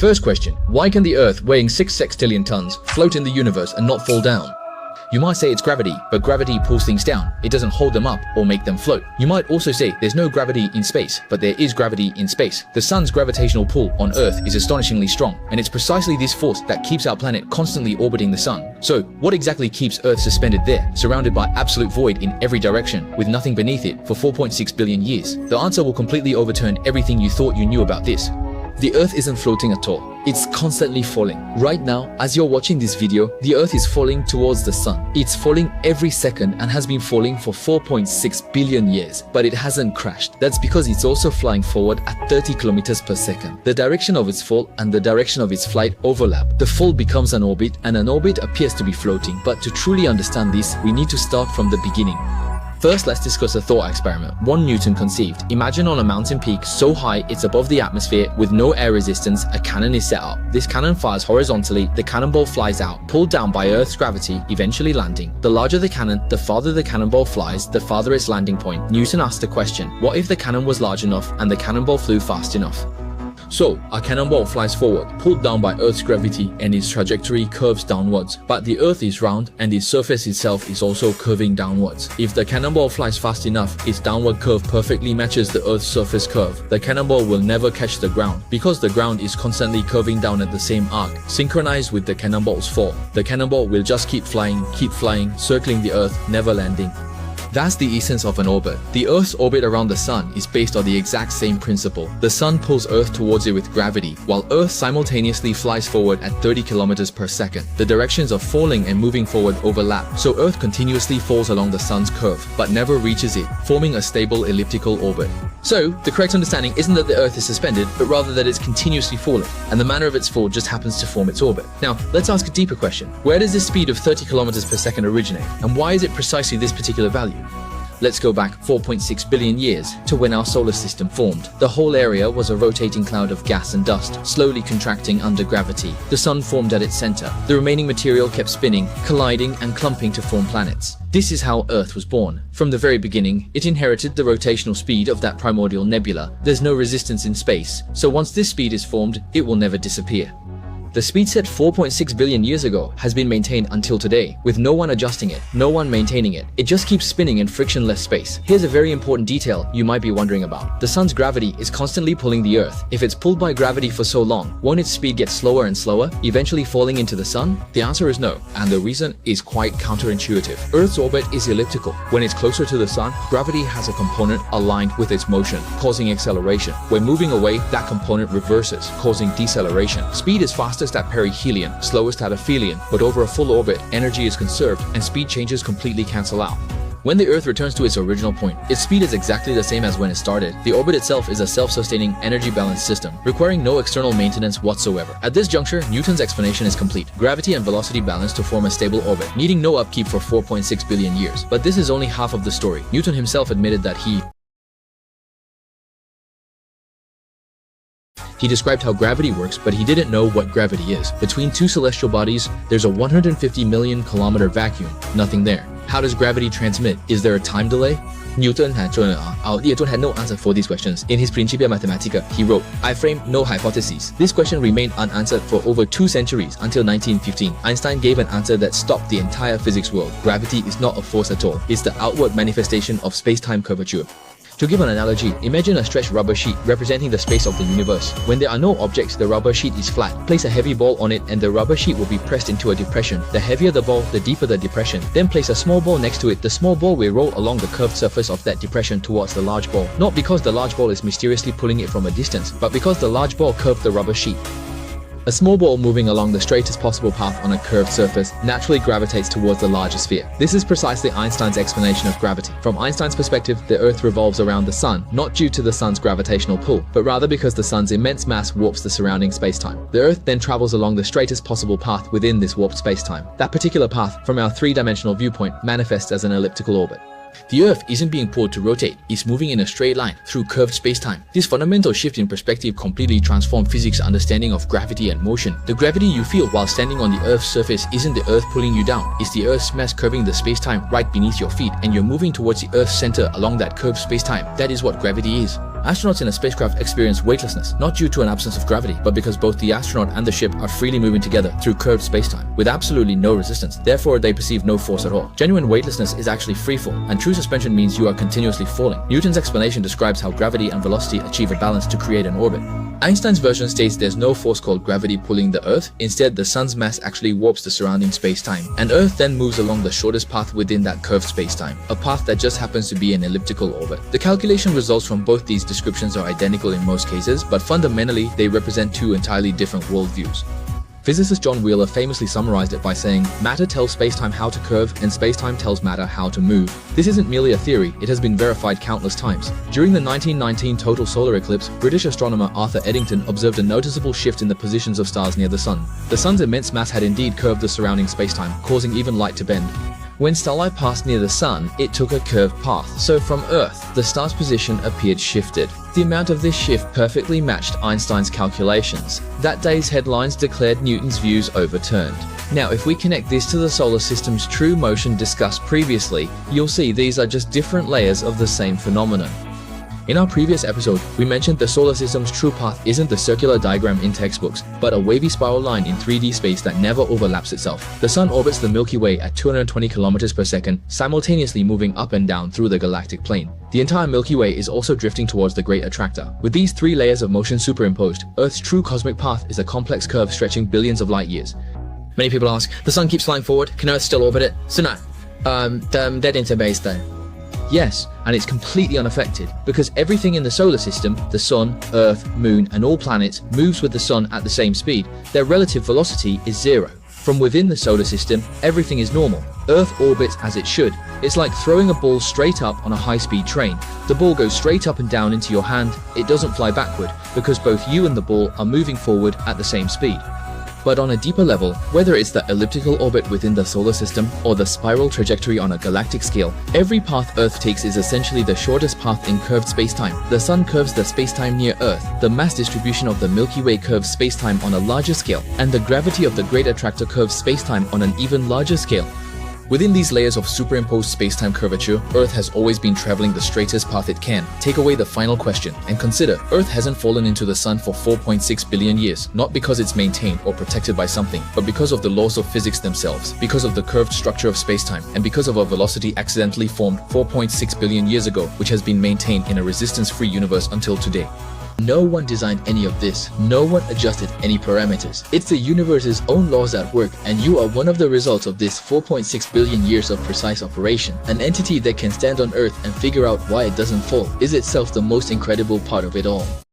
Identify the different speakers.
Speaker 1: First question, why can the Earth weighing 6 sextillion tons float in the universe and not fall down? You might say it's gravity, but gravity pulls things down. It doesn't hold them up or make them float. You might also say there's no gravity in space, but there is gravity in space. The sun's gravitational pull on Earth is astonishingly strong, and it's precisely this force that keeps our planet constantly orbiting the sun. So, what exactly keeps Earth suspended there, surrounded by absolute void in every direction, with nothing beneath it for 4.6 billion years? The answer will completely overturn everything you thought you knew about this.
Speaker 2: The Earth isn't floating at all. It's constantly falling. Right now, as you're watching this video, the Earth is falling towards the sun. It's falling every second and has been falling for 4.6 billion years, but it hasn't crashed. That's because it's also flying forward at 30 kilometers per second. The direction of its fall and the direction of its flight overlap. The fall becomes an orbit, and an orbit appears to be floating. But to truly understand this, we need to start from the beginning. First, let's discuss a thought experiment one Newton conceived. Imagine on a mountain peak so high it's above the atmosphere with no air resistance, a cannon is set up. This cannon fires horizontally, the cannonball flies out, pulled down by Earth's gravity, eventually landing. The larger the cannon, the farther the cannonball flies, the farther its landing point. Newton asked the question, what if the cannon was large enough and the cannonball flew fast enough? So, a cannonball flies forward, pulled down by Earth's gravity, and its trajectory curves downwards. But the Earth is round, and its surface itself is also curving downwards. If the cannonball flies fast enough, its downward curve perfectly matches the Earth's surface curve. The cannonball will never catch the ground, because the ground is constantly curving down at the same arc, synchronized with the cannonball's fall. The cannonball will just keep flying, circling the Earth, never landing. That's the essence of an orbit. The Earth's orbit around the sun is based on the exact same principle. The sun pulls Earth towards it with gravity, while Earth simultaneously flies forward at 30 kilometers per second. The directions of falling and moving forward overlap, so Earth continuously falls along the sun's curve, but never reaches it, forming a stable elliptical orbit. So, the correct understanding isn't that the Earth is suspended, but rather that it's continuously falling, and the manner of its fall just happens to form its orbit. Now, let's ask a deeper question. Where does this speed of 30 kilometers per second originate, and why is it precisely this particular value? Let's go back 4.6 billion years to when our solar system formed. The whole area was a rotating cloud of gas and dust, slowly contracting under gravity. The sun formed at its center. The remaining material kept spinning, colliding and clumping to form planets. This is how Earth was born. From the very beginning, it inherited the rotational speed of that primordial nebula. There's no resistance in space, so once this speed is formed, it will never disappear. The speed set 4.6 billion years ago has been maintained until today, with no one adjusting it, no one maintaining it. It just keeps spinning in frictionless space. Here's a very important detail you might be wondering about. The sun's gravity is constantly pulling the Earth. If it's pulled by gravity for so long, won't its speed get slower and slower, eventually falling into the sun? The answer is no, and the reason is quite counterintuitive. Earth's orbit is elliptical. When it's closer to the sun, gravity has a component aligned with its motion, causing acceleration. When moving away, that component reverses, causing deceleration. Speed is fastest at perihelion, slowest at aphelion, but over a full orbit, energy is conserved and speed changes completely cancel out. When the Earth returns to its original point, its speed is exactly the same as when it started. The orbit itself is a self-sustaining, energy-balanced system, requiring no external maintenance whatsoever. At this juncture, Newton's explanation is complete. Gravity and velocity balance to form a stable orbit, needing no upkeep for 4.6 billion years. But this is only half of the story. Newton himself admitted that he described how gravity works, but he didn't know what gravity is. Between two celestial bodies, there's a 150 million kilometer vacuum, nothing there. How does gravity transmit? Is there a time delay? Newton had no answer for these questions. In his Principia Mathematica, he wrote, I frame no hypotheses. This question remained unanswered for over 2 centuries until 1915. Einstein gave an answer that stopped the entire physics world. Gravity is not a force at all. It's the outward manifestation of space-time curvature. To give an analogy, imagine a stretched rubber sheet representing the space of the universe. When there are no objects, the rubber sheet is flat. Place a heavy ball on it and the rubber sheet will be pressed into a depression. The heavier the ball, the deeper the depression. Then place a small ball next to it. The small ball will roll along the curved surface of that depression towards the large ball. Not because the large ball is mysteriously pulling it from a distance, but because the large ball curved the rubber sheet. A small ball moving along the straightest possible path on a curved surface naturally gravitates towards the larger sphere. This is precisely Einstein's explanation of gravity. From Einstein's perspective, the Earth revolves around the sun, not due to the sun's gravitational pull, but rather because the sun's immense mass warps the surrounding spacetime. The Earth then travels along the straightest possible path within this warped spacetime. That particular path, from our 3-dimensional viewpoint, manifests as an elliptical orbit. The Earth isn't being pulled to rotate, it's moving in a straight line through curved spacetime. This fundamental shift in perspective completely transformed physics' understanding of gravity and motion. The gravity you feel while standing on the Earth's surface isn't the Earth pulling you down, it's the Earth's mass curving the spacetime right beneath your feet, and you're moving towards the Earth's center along that curved spacetime. That is what gravity is.
Speaker 1: Astronauts in a spacecraft experience weightlessness, not due to an absence of gravity, but because both the astronaut and the ship are freely moving together through curved spacetime, with absolutely no resistance. Therefore, they perceive no force at all. Genuine weightlessness is actually freefall, and true suspension means you are continuously falling. Newton's explanation describes how gravity and velocity achieve a balance to create an orbit. Einstein's version states there's no force called gravity pulling the Earth. Instead, the sun's mass actually warps the surrounding space-time, and Earth then moves along the shortest path within that curved space-time, a path that just happens to be an elliptical orbit. The calculation results from both these descriptions are identical in most cases, but fundamentally they represent two entirely different worldviews. Physicist John Wheeler famously summarized it by saying, "Matter tells spacetime how to curve, and spacetime tells matter how to move." This isn't merely a theory, it has been verified countless times. During the 1919 total solar eclipse, British astronomer Arthur Eddington observed a noticeable shift in the positions of stars near the sun. The sun's immense mass had indeed curved the surrounding spacetime, causing even light to bend. When starlight passed near the sun, it took a curved path, so from Earth, the star's position appeared shifted. The amount of this shift perfectly matched Einstein's calculations. That day's headlines declared Newton's views overturned. Now, if we connect this to the solar system's true motion discussed previously, you'll see these are just different layers of the same phenomenon. In our previous episode, we mentioned the solar system's true path isn't the circular diagram in textbooks, but a wavy spiral line in 3D space that never overlaps itself. The sun orbits the Milky Way at 220 kilometers per second, simultaneously moving up and down through the galactic plane. The entire Milky Way is also drifting towards the Great Attractor. With these three layers of motion superimposed, Earth's true cosmic path is a complex curve stretching billions of light years.
Speaker 3: Many people ask, the sun keeps flying forward, can Earth still orbit it? So no, dead into base though.
Speaker 1: Yes, and it's completely unaffected, because everything in the solar system, the sun, Earth, moon, and all planets, moves with the sun at the same speed. Their relative velocity is zero. From within the solar system, everything is normal. Earth orbits as it should. It's like throwing a ball straight up on a high-speed train. The ball goes straight up and down into your hand. It doesn't fly backward, because both you and the ball are moving forward at the same speed. But on a deeper level, whether it's the elliptical orbit within the solar system or the spiral trajectory on a galactic scale, every path Earth takes is essentially the shortest path in curved spacetime. The sun curves the spacetime near Earth, the mass distribution of the Milky Way curves spacetime on a larger scale, and the gravity of the Great Attractor curves spacetime on an even larger scale. Within these layers of superimposed spacetime curvature, Earth has always been traveling the straightest path it can. Take away the final question and consider, Earth hasn't fallen into the sun for 4.6 billion years, not because it's maintained or protected by something, but because of the laws of physics themselves, because of the curved structure of spacetime, and because of a velocity accidentally formed 4.6 billion years ago, which has been maintained in a resistance-free universe until today. No one designed any of this. No one adjusted any parameters. It's the universe's own laws at work, and you are one of the results of this 4.6 billion years of precise operation. An entity that can stand on Earth and figure out why it doesn't fall is itself the most incredible part of it all.